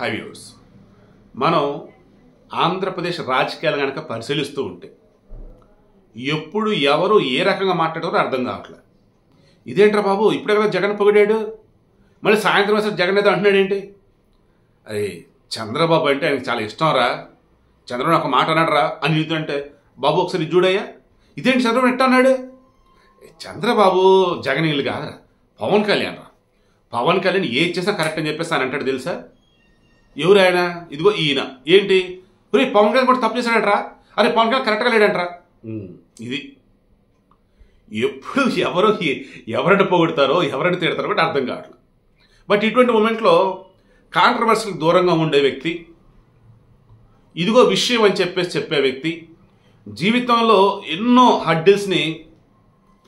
High viewers, మనం ఆంధ్రప్రదేశ్ రాజకీయాలు కనుక పరిశీలిస్తూ ఉంటే ఎప్పుడు ఎవరు ఏ రకంగా మాట్లాడారో అర్థం కావట్లేదు. ఇదేంట్రా బాబు, ఇప్పుడే కదా జగన్ పొగిడాడు, మళ్ళీ సాయంత్రం అసలు జగన్ ఏదో అంటున్నాడు ఏంటి? అరే చంద్రబాబు అంటే ఆయనకు చాలా ఇష్టం రా, చంద్రబాబు ఒక మాట అన్నాడరా అని చెబుతుంటే, బాబు ఒకసారి చూడయ్యా, ఇదేంటి చంద్రబాబు ఎట్లా అన్నాడు? చంద్రబాబు జగన్ వీళ్ళు కాదురా, పవన్ కళ్యాణ్ రా. పవన్ కళ్యాణ్ ఏది చేసినా కరెక్ట్ అని చెప్పేసి ఆయన అంటాడు తెలుసా? ఎవరు ఆయన? ఇదిగో ఈయన. ఏంటి పవన్ కళ్యాణ్ కూడా తప్పు చేశాడంట్రా, అరే పవన్ కళ్యాణ్ కరెక్ట్గా లేడంట్రా. ఇది ఎప్పుడు ఎవరిని పొగుడతారో ఎవరిని తిడతారో కూడా అర్థం కావట్లేదు. బట్ ఇటువంటి మూమెంట్లో కాంట్రవర్సీకి దూరంగా ఉండే వ్యక్తి, ఇదిగో విషయం అని చెప్పేసి చెప్పే వ్యక్తి, జీవితంలో ఎన్నో హడ్డిల్స్ని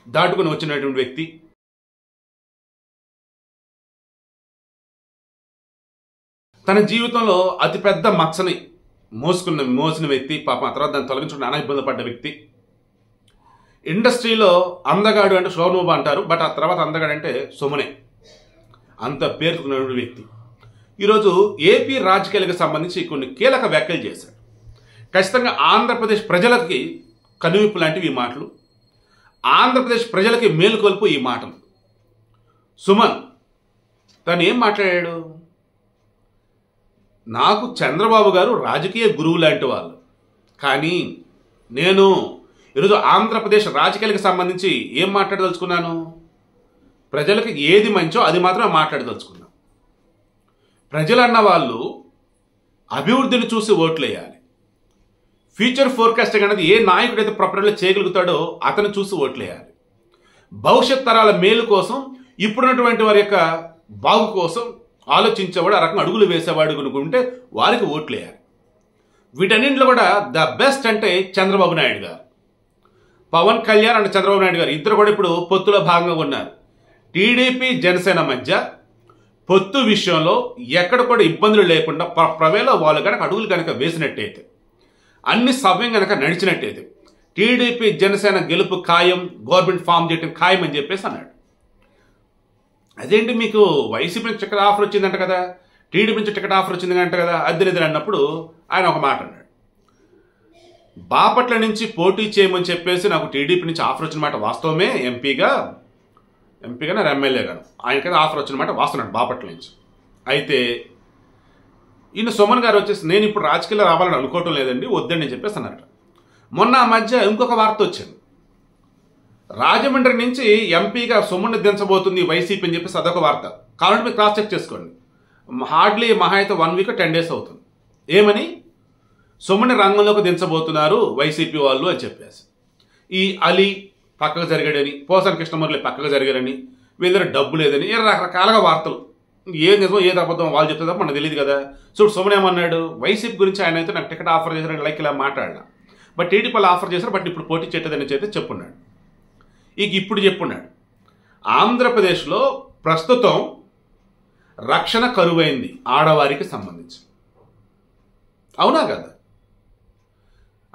దాటుకుని వచ్చినటువంటి వ్యక్తి, తన జీవితంలో అతిపెద్ద మచ్చని మోసిన వ్యక్తి, పాపం ఆ తర్వాత దాన్ని తొలగించుకుని నానా ఇబ్బంది పడ్డ వ్యక్తి, ఇండస్ట్రీలో అందగాడు అంటే శోభనబాబు అంటారు, బట్ ఆ తర్వాత అందగాడు అంటే సుమనే, అంత పేర్కొన్న వ్యక్తి ఈరోజు ఏపీ రాజకీయాలకు సంబంధించి కొన్ని కీలక వ్యాఖ్యలు చేశాడు. ఖచ్చితంగా ఆంధ్రప్రదేశ్ ప్రజలకి కనువిప్పు లాంటివి ఈ మాటలు, ఆంధ్రప్రదేశ్ ప్రజలకి మేలుకొల్పు ఈ మాటలు. సుమన్ తను ఏం మాట్లాడాడు? నాకు చంద్రబాబు గారు రాజకీయ గురువు లాంటి వాళ్ళు, కానీ నేను ఈరోజు ఆంధ్రప్రదేశ్ రాజకీయాలకు సంబంధించి ఏం మాట్లాడదలుచుకున్నాను? ప్రజలకు ఏది మంచో అది మాత్రమే మాట్లాడదలుచుకున్నాను. ప్రజలు అన్న వాళ్ళు అభివృద్ధిని చూసి ఓట్లు వేయాలి. ఫ్యూచర్ ఫోర్కాస్టింగ్ అనేది ఏ నాయకుడైతే ప్రపంచంలో చేయగలుగుతాడో అతను చూసి ఓట్లు వేయాలి. భవిష్యత్ తరాల మేలు కోసం, ఇప్పుడున్నటువంటి వారి యొక్క బాగు కోసం ఆలోచించేవాడు, ఆ రకంగా అడుగులు వేసేవాడు కనుకుంటే వారికి ఓట్లు వేయాలి. వీటన్నింటిలో కూడా ద బెస్ట్ అంటే చంద్రబాబు నాయుడు గారు. పవన్ కళ్యాణ్ అండ్ చంద్రబాబు నాయుడు గారు ఇద్దరు కూడా ఇప్పుడు పొత్తులో భాగంగా ఉన్నారు. టీడీపీ జనసేన మధ్య పొత్తు విషయంలో ఎక్కడ కూడా ఇబ్బందులు లేకుండా ప్రవేలో వాళ్ళు కనుక అడుగులు కనుక వేసినట్టయితే, అన్ని సవ్యం కనుక నడిచినట్టయితే టీడీపీ జనసేన గెలుపు ఖాయం, గవర్నమెంట్ ఫామ్ చేయడం ఖాయం అని చెప్పేసి అన్నాడు. అదేంటి మీకు వైసీపీ నుంచి టికెట్ ఆఫర్ వచ్చిందంట కదా, టీడీపీ నుంచి టికెట్ ఆఫర్ వచ్చింది అంట కదా, అద్దెనిద్దరు అన్నప్పుడు ఆయన ఒక మాట అన్నాడు. బాపట్ల నుంచి పోటీ చేయమని చెప్పేసి నాకు టీడీపీ నుంచి ఆఫర్ వచ్చిన మాట వాస్తవమే, ఎంపీగా ఎమ్మెల్యేగాను ఆయనకైతే ఆఫర్ వచ్చిన మాట వాస్తున్నాడు బాపట్ల నుంచి. అయితే ఈయన సుమన్ గారు వచ్చేసి నేను ఇప్పుడు రాజకీయాల్లో రావాలని అనుకోవటం లేదండి, వద్దండి అని చెప్పేసి అన్నారట. మొన్న ఆ మధ్య ఇంకొక వార్త వచ్చింది, రాజమండ్రి నుంచి ఎంపీగా సుమన్ని దించబోతుంది వైసీపీ అని చెప్పేసి అదొక వార్త. కాబట్టి మీరు క్రాస్ చెక్ చేసుకోండి. హార్డ్లీ మహా అయితే 1 వీక్ 10 డేస్ అవుతుంది. ఏమని? సుమన్ని రంగంలోకి దించబోతున్నారు వైసీపీ వాళ్ళు అని చెప్పేసి. ఈ అలీ పక్కకు జరిగాడని, పోసాని కృష్ణమురళి పక్కకు జరిగాడని, వీళ్ళ డబ్బు లేదని, రకరకాలుగా వార్తలు. ఏం నిజమో ఏది అబద్ధం వాళ్ళు చెప్తే తప్ప మనకు తెలియదు కదా. చూడు సుమన్ ఏమన్నాడు, వైసీపీ గురించి ఆయన అయితే నాకు టికెట్ ఆఫర్ చేశారని లైక్ ఇలా మాట్లాడినా, బట్ టీడీపీ వాళ్ళు ఆఫర్ చేశారు, బట్ ఇప్పుడు పోటీ చేయలేదని అయితే చెప్పున్నాడు. ఇప్పుడు చెప్పున్నాడు, ఆంధ్రప్రదేశ్లో ప్రస్తుతం రక్షణ కరువైంది ఆడవారికి సంబంధించి. అవునా కదా?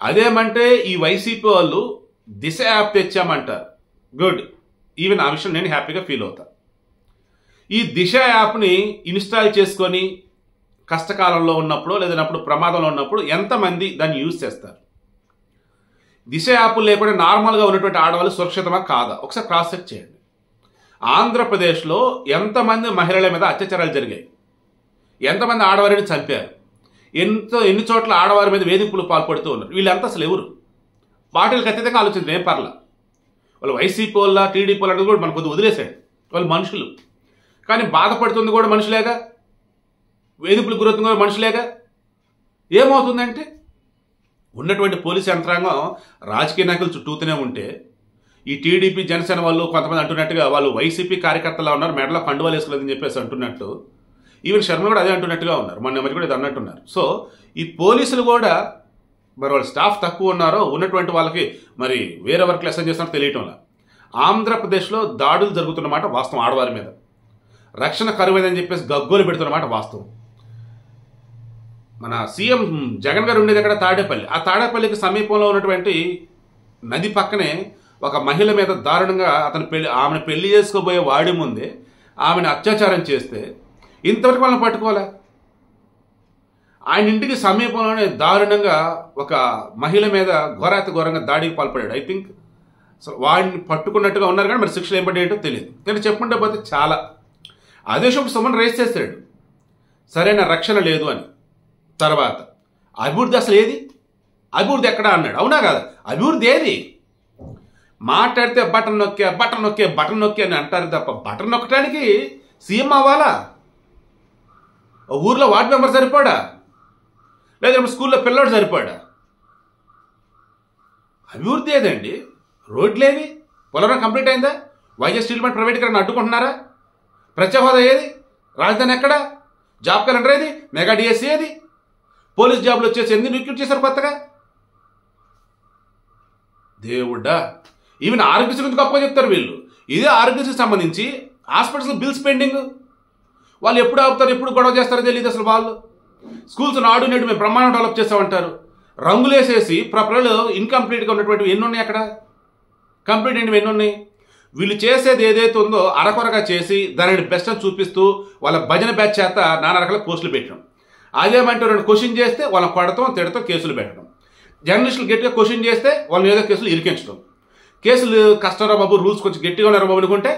అదేమంటే ఈ వైసీపీ వాళ్ళు దిశ యాప్ తెచ్చామంటారు. గుడ్, ఈవెన్ ఆ విషయం నేను హ్యాపీగా ఫీల్ అవుతా. ఈ దిశ యాప్ని ఇన్స్టాల్ చేసుకొని కష్టకాలంలో ఉన్నప్పుడు లేదన్నప్పుడు ప్రమాదంలో ఉన్నప్పుడు ఎంతమంది దాన్ని యూజ్ చేస్తారు? దిశ యాప్ లేకుండా నార్మల్గా ఉన్నటువంటి ఆడవాళ్ళు సురక్షితమా కాదా? ఒకసారి క్రాస్ చెక్ చేయండి. ఆంధ్రప్రదేశ్లో ఎంతమంది మహిళల మీద అత్యాచారాలు జరిగాయి, ఎంతమంది ఆడవారిని చంపారు, ఎన్ని చోట్ల ఆడవారి మీద వేధింపులు పాల్పడుతూ ఉన్నారు. వీళ్ళంతా అసలు ఎవరు? పార్టీలకు అత్యధికంగా ఆలోచించారు, ఏం పర్లా. వాళ్ళు వైసీపీ వాళ్ళ టీడీపీ వాళ్ళు కూడా మనకు కొద్దిగా వదిలేశాడు. వాళ్ళు మనుషులు, కానీ బాధపడుతుంది కూడా మనుషులేగా, వేధింపులకు గురవుతుంది కూడా మనుషులేగా. ఏమవుతుందంటే ఉన్నటువంటి పోలీసు యంత్రాంగం రాజకీయ నాయకులు చుట్టూతూనే ఉంటే, ఈ టీడీపీ జనసేన వాళ్ళు కొంతమంది అంటున్నట్టుగా వాళ్ళు వైసీపీ కార్యకర్తలా ఉన్నారు, మెడలో కండువాలు వేసుకోలేదని చెప్పేసి అంటున్నట్టు, ఈవెన్ శర్మ కూడా అదే అంటున్నట్టుగా ఉన్నారు, మొన్న మరి కూడా ఇది అన్నట్టున్నారు. సో ఈ పోలీసులు కూడా మరి వాళ్ళ స్టాఫ్ తక్కువ ఉన్నారో, ఉన్నటువంటి వాళ్ళకి మరి వేరే వర్క్లు అసైన్ చేస్తున్నారో తెలియటంలా. ఆంధ్రప్రదేశ్లో దాడులు జరుగుతున్నమాట వాస్తవం, ఆడవారి మీద రక్షణ కరువైందని చెప్పేసి గగ్గోలు పెడుతున్నమాట వాస్తవం. మన సీఎం జగన్ గారు ఉండేది అక్కడ తాడేపల్లి. ఆ తాడేపల్లికి సమీపంలో ఉన్నటువంటి నది పక్కనే ఒక మహిళ మీద దారుణంగా ఆమెను పెళ్లి చేసుకోబోయే వాడి ముందే ఆమెను అత్యాచారం చేస్తే ఇంతవరకు వాళ్ళని పట్టుకోలే. ఆయన ఇంటికి సమీపంలోనే దారుణంగా ఒక మహిళ మీద ఘోరంగా దాడికి పాల్పడాడు. ఐ థింక్ అసలు వాడిని పట్టుకున్నట్టుగా ఉన్నారు, కానీ మరి శిక్షలు ఏం పడేటో తెలియదు. నేను చెప్పుకుంటే పోతే చాలా అదే విషయం సుమన్ రేస్ చేశాడు, సరైన రక్షణ లేదు అని. తర్వాత అభివృద్ధి అసలు ఏది, అభివృద్ధి ఎక్కడా అన్నాడు. అవునా కదా, అభివృద్ధి ఏది? మాట్లాడితే బటన్ నొక్కే అని అంటారు తప్ప బటన్ నొక్కడానికి సీఎం అవ్వాలా? ఊర్లో వార్డు మెంబర్ సరిపోడా? లేదా స్కూల్లో పిల్లోడు సరిపోడా? అభివృద్ధి ఏదండి? రోడ్లేవి? పోలవరం కంప్లీట్ అయిందా? వైజాగ్ స్టీల్ ప్లాంట్ ప్రైవేటీకరణ అడ్డుకుంటున్నారా? ప్రత్యేక హోదా ఏది? రాజధాని ఎక్కడ? జాబ్ క్యాలెండర్ ఏది? మెగా డిఎస్సీ ఏది? పోలీస్ జాబ్లు వచ్చేసి ఎందుకు రిక్రూట్ చేశారు కొత్తగా? దేవుడా, ఈవెన్ ఆరోగ్యశ్రీ గురించి గొప్పగా చెప్తారు వీళ్ళు. ఇదే ఆరోగ్యశ్రీకి సంబంధించి హాస్పిటల్స్ బిల్స్ పెండింగ్. వాళ్ళు ఎప్పుడు ఆపుతారు, ఎప్పుడు గొడవ చేస్తారో తెలియదు అసలు వాళ్ళు. స్కూల్స్ నాడు నేడు మేము బ్రహ్మాండం డెవలప్ చేస్తామంటారు. రంగులేసేసి పిల్లలు ఇన్కంప్లీట్గా ఉన్నటువంటివి ఎన్ని ఉన్నాయి అక్కడ? కంప్లీట్ అయినవి ఎన్ని ఉన్నాయి? వీళ్ళు చేసేది ఏదైతే ఉందో అరకొరగా చేసి దానిని బెస్ట్ అని చూపిస్తూ వాళ్ళ భజన బ్యాచ్ చేత నానా రకాల పోస్టులు పెట్టడం. అదేమంటే రెండు క్వశ్చన్ చేస్తే వాళ్ళని కొడతాం, తిడతాం, కేసులు పెట్టడం. జర్నలిస్టులు గట్టిగా క్వశ్చన్ చేస్తే వాళ్ళని ఏదో కేసులు ఇరికించడం. కేసులు కష్టరా బాబు, రూల్స్ కొంచెం గట్టిగా ఉన్నారు బాబు అనుకుంటే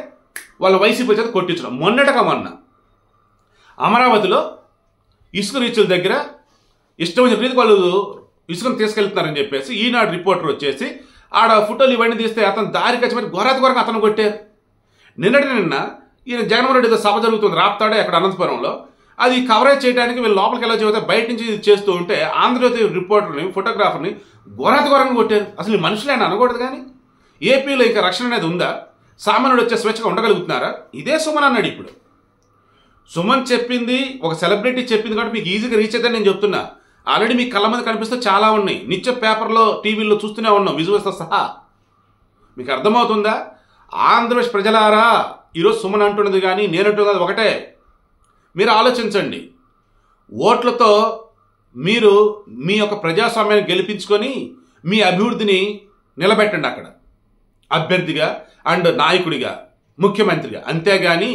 వాళ్ళ వైసీపీ చేత కొట్టించడం. మొన్న అమరావతిలో ఇసుక రీచుల దగ్గర ఇష్టం వచ్చిన రీతికి వాళ్ళు ఇసుకను తీసుకెళ్తున్నారని చెప్పేసి ఈనాడు రిపోర్టర్ వచ్చేసి ఆడ ఫోటోలు ఇవన్నీ తీస్తే అతను దారి కచ్చిపోయి ఘోరంగా అతను కొట్టారు. నిన్న ఈయన జగన్మోహన్ రెడ్డి సభ జరుగుతుంది రాప్తాడే అక్కడ అనంతపురంలో. అది కవరేజ్ చేయడానికి వీళ్ళు లోపలికి ఎలా చెబితే బయట నుంచి చేస్తూ ఉంటే ఆంధ్రజ్యోతి రిపోర్టర్ని, ఫోటోగ్రాఫర్ని ఘోరంగా కొట్టారు. అసలు ఈ మనుషులు ఆయన అనకూడదు, కానీ ఏపీలో ఇంకా రక్షణ అనేది ఉందా? సామాన్యుడు వచ్చే స్వేచ్ఛగా ఉండగలుగుతున్నారా? ఇదే సుమన్ అన్నాడు. ఇప్పుడు సుమన్ చెప్పింది ఒక సెలబ్రిటీ చెప్పింది కాబట్టి మీకు ఈజీగా రీచ్ అవుతుందని నేను చెప్తున్నా. ఆల్రెడీ మీ కళ్ళ మీద కనిపిస్తూ చాలా ఉన్నాయి, నిత్య పేపర్లో టీవీల్లో చూస్తూనే ఉన్నాం విజువల్స్తో సహా. మీకు అర్థమవుతుందా? ఆంధ్రప్రదేశ్ ప్రజలారా, ఈరోజు సుమన్ అంటున్నది కానీ నేను అంటున్నది ఒకటే. మీరు ఆలోచించండి. ఓట్లతో మీరు మీ యొక్క ప్రజాస్వామ్యాన్ని గెలిపించుకొని మీ అభివృద్ధిని నిలబెట్టండి అక్కడ, అభ్యర్థిగా అండ్ నాయకుడిగా, ముఖ్యమంత్రిగా. అంతేగాని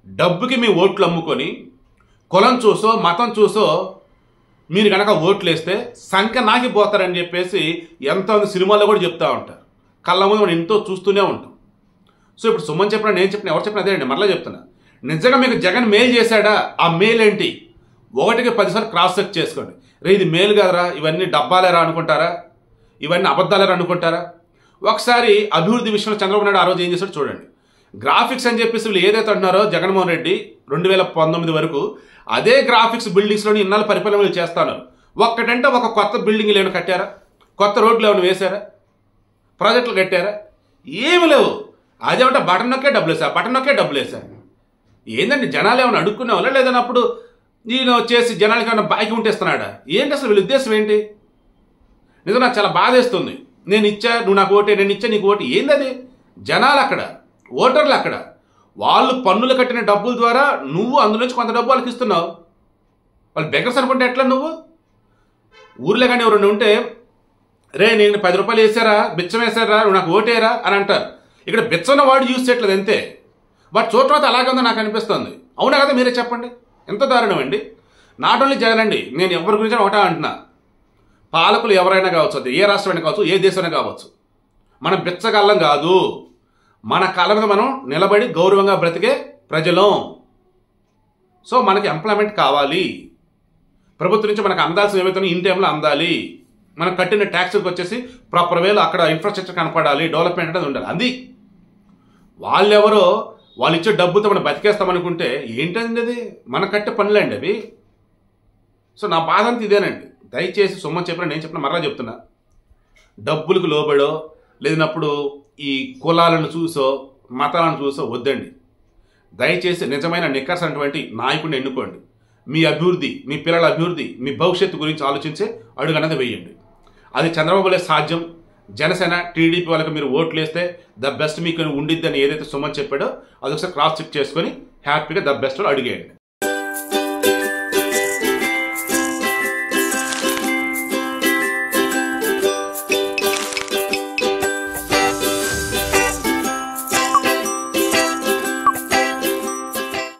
డబ్బుకి మీ ఓట్లు అమ్ముకొని కులం చూసో మతం చూసో మీరు కనుక ఓట్లు వేస్తే సంఖ్య నాకిపోతారని చెప్పేసి ఎంతోమంది సినిమాల్లో కూడా చెప్తూ ఉంటారు. కళ్ళ ముందు మనం ఎంతో చూస్తూనే ఉంటాం. సో ఇప్పుడు సుమన్ చెప్పిన, నేను చెప్పిన, ఎవరు చెప్పిన అదేనండి. మరలా చెప్తున్నా, నిజంగా మీకు జగన్ మేలు చేశాడా? ఆ మేలు ఏంటి? 1కి 10 సార్లు క్రాస్ చెక్ చేసుకోండి. రే ఇది మేలు కాదురా, ఇవన్నీ డబ్బాలేరా అనుకుంటారా? ఇవన్నీ అబద్ధాలేరా అనుకుంటారా? ఒకసారి అభివృద్ధి విషయంలో చంద్రబాబు నాయుడు ఆ రోజు ఏం చేశాడు చూడండి. గ్రాఫిక్స్ అని చెప్పేసి వీళ్ళు ఏదైతే అంటున్నారో జగన్మోహన్ రెడ్డి 2019 వరకు అదే గ్రాఫిక్స్ బిల్డింగ్స్లోని ఇన్నాళ్ళు పరిపాలన చేస్తాను. ఒక్కటంటే ఒక కొత్త బిల్డింగ్లు ఏమైనా కట్టారా? కొత్త రోడ్లు ఏమైనా వేశారా? ప్రాజెక్టులు కట్టారా? ఏమి లేవు. అదేమంటే బటన్ నొక్కే డబ్బులు వేశారు. ఏంటంటే జనాలు ఏమైనా అడుక్కునే వాళ్ళ, లేదన్నప్పుడు ఈయన వచ్చేసి జనాలకి ఏమైనా బాకీ ఉంటేస్తున్నాడా? ఏంటి అసలు వీళ్ళ ఉద్దేశం ఏంటి? నిజం నాకు చాలా బాధేస్తుంది. నేను ఇచ్చా, నువ్వు నాకు ఓటే, నేను ఇచ్చా నీకు ఓటు. ఏంది అది? జనాలు అక్కడ, ఓటర్లు అక్కడ, వాళ్ళు పన్నులు కట్టిన డబ్బుల ద్వారా నువ్వు అందులోంచి కొంత డబ్బు వాళ్ళకి ఇస్తున్నావు. వాళ్ళు బెగర్స్ అనుకుంటే ఎట్లా? నువ్వు ఊర్లో కానీ ఎవరు ఉంటే రే నేను 10 రూపాయలు వేసారా, బిచ్చం వేసారా, నువ్వు నాకు ఓటేరా అని అంటారు. ఇక్కడ బిచ్చన్న వాడు యూజ్ చేయట్లేదు అంతే. బట్ చూడటం అలాగే ఉందో నాకు అనిపిస్తుంది. అవునా కదా? మీరే చెప్పండి. ఎంత దారుణం అండి. నాట్ ఓన్లీ జగన్ అండి, నేను ఎవరి గురించి ఒకటా అంటున్నా. పాలకులు ఎవరైనా కావచ్చు, అది ఏ రాష్ట్రమైనా కావచ్చు, ఏ దేశమైనా కావచ్చు, మనం బిచ్చగల్లం కాదు. మన కాళ్ళ మీద మనం నిలబడి గౌరవంగా బ్రతికే ప్రజలం. సో మనకి ఎంప్లాయ్మెంట్ కావాలి. ప్రభుత్వం నుంచి మనకు అందాల్సిన ఏవైతే ఇన్ టైంలో అందాలి. మనం కట్టిన ట్యాక్స్కి వచ్చేసి ప్రాపర్ వేలో అక్కడ ఇన్ఫ్రాస్ట్రక్చర్ కనపడాలి, డెవలప్మెంట్ అనేది ఉండాలి. అది వాళ్ళెవరో వాళ్ళు ఇచ్చే డబ్బుతో మనం బతికేస్తామనుకుంటే ఏంటండి అది? మనం కట్టే పనులండి అవి. సో నా బాధ అంతా ఇదేనండి. దయచేసి సుమన్ చెప్పిన, నేను చెప్పిన మరలా చెప్తున్నా, డబ్బులకు లోబడో లేనప్పుడు ఈ కులాలను చూసో మతాలను చూసో వద్దండి. దయచేసి నిజమైన నిక్కర్స్ అటువంటి నాయకుడిని ఎన్నుకోండి. మీ అభివృద్ధి, మీ పిల్లల అభివృద్ధి, మీ భవిష్యత్తు గురించి ఆలోచించే అడుగు అనేది వేయండి. అది చంద్రబాబులే సాధ్యం. జనసేన, టీడీపీ వాళ్ళకి మీరు ఓట్లు వేస్తే ద బెస్ట్ మీకు ఉండిద్దని ఏదైతే సుమన్ చెప్పాడో అదొకసారి క్రాస్ చెక్ చేసుకొని హ్యాపీగా ద బెస్ట్ అడిగేయండి.